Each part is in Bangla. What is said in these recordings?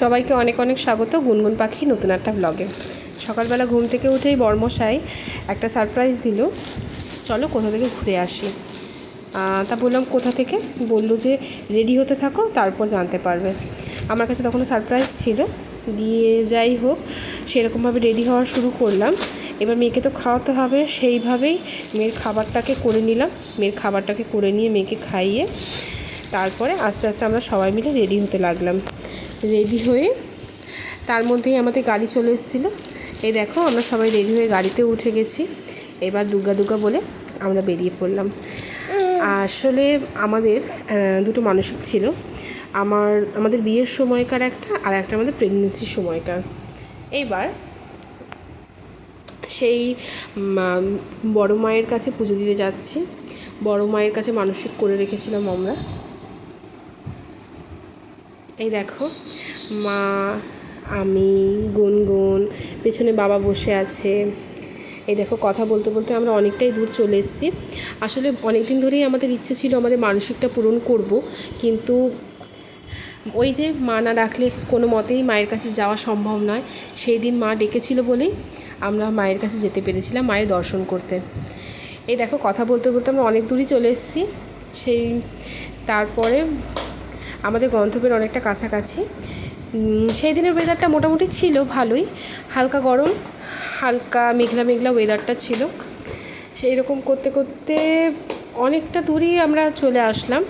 সবাইকে অনেক অনেক স্বাগত গুনগুন পাখি নতুন একটা ব্লগে। সকালবেলা ঘুম থেকে উঠেই বড়মশাই একটা সারপ্রাইজ দিল, চলো কোথা থেকে ঘুরে আসি। তা বললাম কোথা থেকে, বললো যে রেডি হতে থাকো তারপর জানতে পারবে। আমার কাছে তখনও সারপ্রাইজ ছিল, দিয়ে যাই হোক সেরকমভাবে রেডি হওয়া শুরু করলাম। এবার মেয়েকে তো খাওয়াতে হবে, সেইভাবেই মেয়ের খাবারটাকে করে নিলাম। মেয়ের খাবারটাকে করে নিয়ে মেয়েকে খাইয়ে তারপরে আস্তে আস্তে আমরা সবাই মিলে রেডি হতে লাগলাম। রেডি হয়ে তার মধ্যেই আমাদের গাড়ি চলে এসেছিলো। এই দেখো আমরা সবাই রেডি হয়ে গাড়িতে উঠে গেছি। এবার দুর্গা দুর্গা বলে আমরা বেরিয়ে পড়লাম। আসলে আমাদের দুটো মানসিক ছিল, আমাদের বিয়ের সময়কার একটা, আর একটা আমাদের প্রেগনেন্সির সময়কার। এইবার সেই বড় মায়ের কাছে পুজো দিতে যাচ্ছি। বড় মায়ের কাছে মানসিক করে রেখেছিলাম আমরা। এই দেখো মা, আমি, গুনগুন, পেছনে বাবা বসে আছে। এই দেখো কথা বলতে বলতে আমরা অনেকটাই দূর চলে এসেছি। আসলে অনেক দিন ধরেই আমাদের ইচ্ছে ছিল আমাদের মানসিকটা পূরণ করব, কিন্তু ওই যে মা না ডাকলে কোনো মতেই মায়ের কাছে যাওয়া সম্ভব নয়। সেই দিন মা ডেকেছিল বলেই আমরা মায়ের কাছে যেতে পেরেছিলাম, মায়ের দর্শন করতে। এই দেখো কথা বলতে বলতে আমরা অনেক দূরই চলে এসেছি। তারপরে আমাদের গন্তব্যের অনেকটা কাছাকাছি। সেই দিনের ওয়েদারটা মোটামুটি ছিল ভালোই, হালকা গরম, হালকা মেঘলা মেঘলা ওয়েদারটা ছিল। সেই রকম করতে করতে অনেকটা দূরই আমরা চলে আসলাম।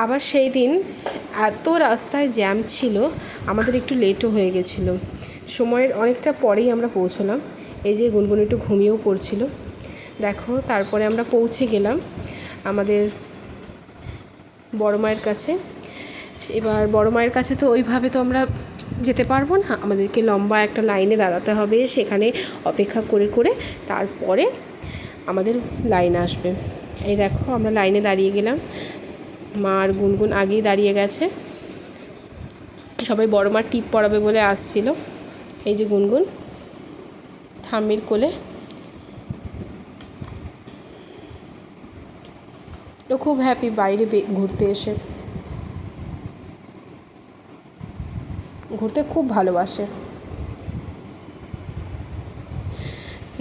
আবার সেই দিন এত রাস্তায় জ্যাম ছিল, আমাদের একটু লেটও হয়ে গেছিলো। সময়ের অনেকটা পরেই আমরা পৌঁছলাম। এই যে গুনগুন একটু ঘুমিয়েও পড়ছিল। দেখো তারপরে আমরা পৌঁছে গেলাম আমাদের বড় মায়ের কাছে। এবার বড় মায়ের কাছে তো ওইভাবে তো আমরা যেতে পারবো না, আমাদেরকে লম্বা একটা লাইনে দাঁড়াতে হবে। সেখানে অপেক্ষা করে করে তারপরে আমাদের লাইন আসবে। এই দেখো আমরা লাইনে দাঁড়িয়ে গেলাম, মা আর গুনগুন আগেই দাঁড়িয়ে গেছে। সবাই বড় মার টিপ পড়াবে বলে আসছিল। এই যে গুনগুন ঠাম্মির কোলে, ও খুব হ্যাপি বাইরে ঘুরতে এসে, ঘুরতে খুব ভালোবাসে।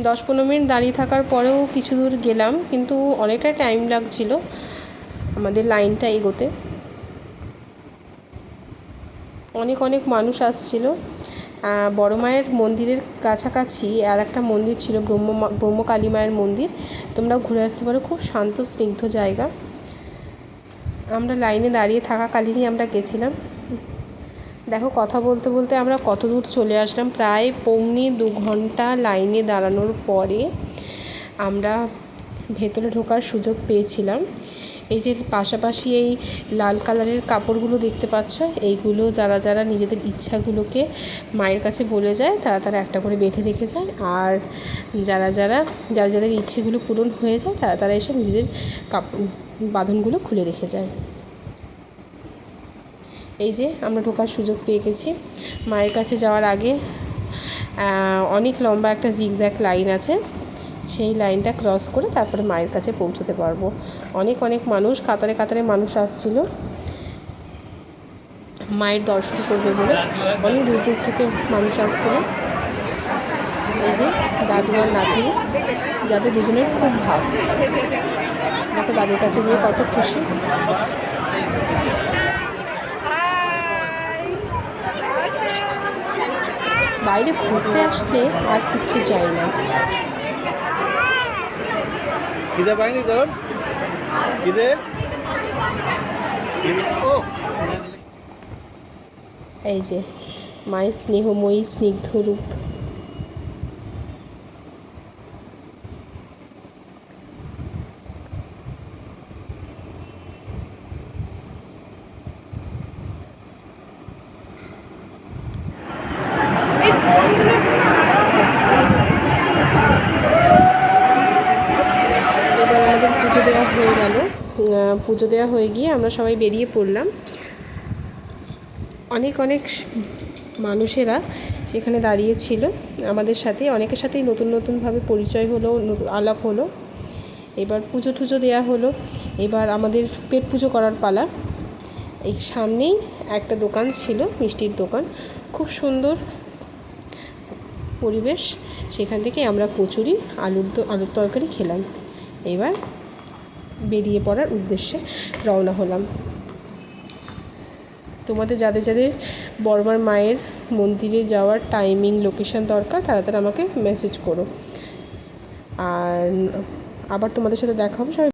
10-15 মিনিট দাঁড়িয়ে থাকার পরেও কিছু দূর গেলাম, কিন্তু অনেকটা টাইম লাগছিল আমাদের লাইনটা এগোতে। অনেক অনেক মানুষ আসছিল। বড় মায়ের মন্দিরের কাছাকাছি আর একটা মন্দির ছিল, ব্রহ্মকালী মায়ের মন্দির। তোমরাও ঘুরে আসতে পারো, খুব শান্ত স্নিগ্ধ জায়গা। আমরা লাইনে দাঁড়িয়ে থাকাকালীনই আমরা গেছিলাম। দেখো কথা বলতে বলতে আমরা কত দূর চলে আসলাম। প্রায় 1.25-2 ঘন্টা লাইনে দাঁড়ানোর পরে আমরা ভেতরে ঢোকার সুযোগ পেয়েছিলাম। এই যে পাশাপাশি এই লাল কালারের কাপড়গুলো দেখতে পাচ্ছ, এইগুলো যারা যারা নিজেদের ইচ্ছাগুলোকে মায়ের কাছে বলে যায় তারা একটা করে বেঁধে রেখে যায়, আর যাদের ইচ্ছেগুলো পূরণ হয়ে যায় তারা এসে নিজেদের বাঁধনগুলো খুলে রেখে যায়। এই যে আমরা ঢোকার সুযোগ পেয়ে গেছি। মায়ের কাছে যাওয়ার আগে অনেক লম্বা একটা জিগজ্যাগ লাইন আছে, সেই লাইনটা ক্রস করে তারপরে মায়ের কাছে পৌঁছতে পারবো। অনেক অনেক মানুষ, কাতারে কাতারে মানুষ আসছিল মায়ের দর্শন করবে বলে। অনেক দূর দূর থেকে মানুষ আসছিল। এই যে দাদু আর নাতনি, যাদের দুজনের খুব ভাব। দেখো দাদুর কাছে গিয়ে কত খুশি। বাইরে ঘুরতে আসলে আর কিচ্ছু চাই না। খিদে পাইনি তোর? খিদে? এই যে মায়ের স্নেহময়ী স্নিগ্ধ রূপ। এবার আমাদের পুজো দেওয়া হয়ে গেল। পুজো দেওয়া হয়ে গিয়ে আমরা সবাই বেরিয়ে পড়লাম। অনেক অনেক মানুষেরা সেখানে দাঁড়িয়ে ছিল আমাদের সাথে, অনেকের সাথেই নতুন নতুনভাবে পরিচয় হলো, আলাপ হলো। এবার পুজো টুজো দেওয়া হলো। এবার আমাদের পেট পুজো করার পালা। এই সামনেই একটা দোকান ছিল, মিষ্টির দোকান, খুব সুন্দর পরিবেশ। সেখান থেকে আমরা কচুরি আলুর তরকারি খেলাম। এবার বেরিয়ে পড়ার উদ্দেশ্যে রওনা হলাম। তোমাদের যাদের যাদের বড়মার মায়ের মন্দিরে যাওয়ার টাইমিং লোকেশন দরকার তারা আমাকে মেসেজ করো। আর আবার তোমাদের সাথে দেখা হবে। সবাই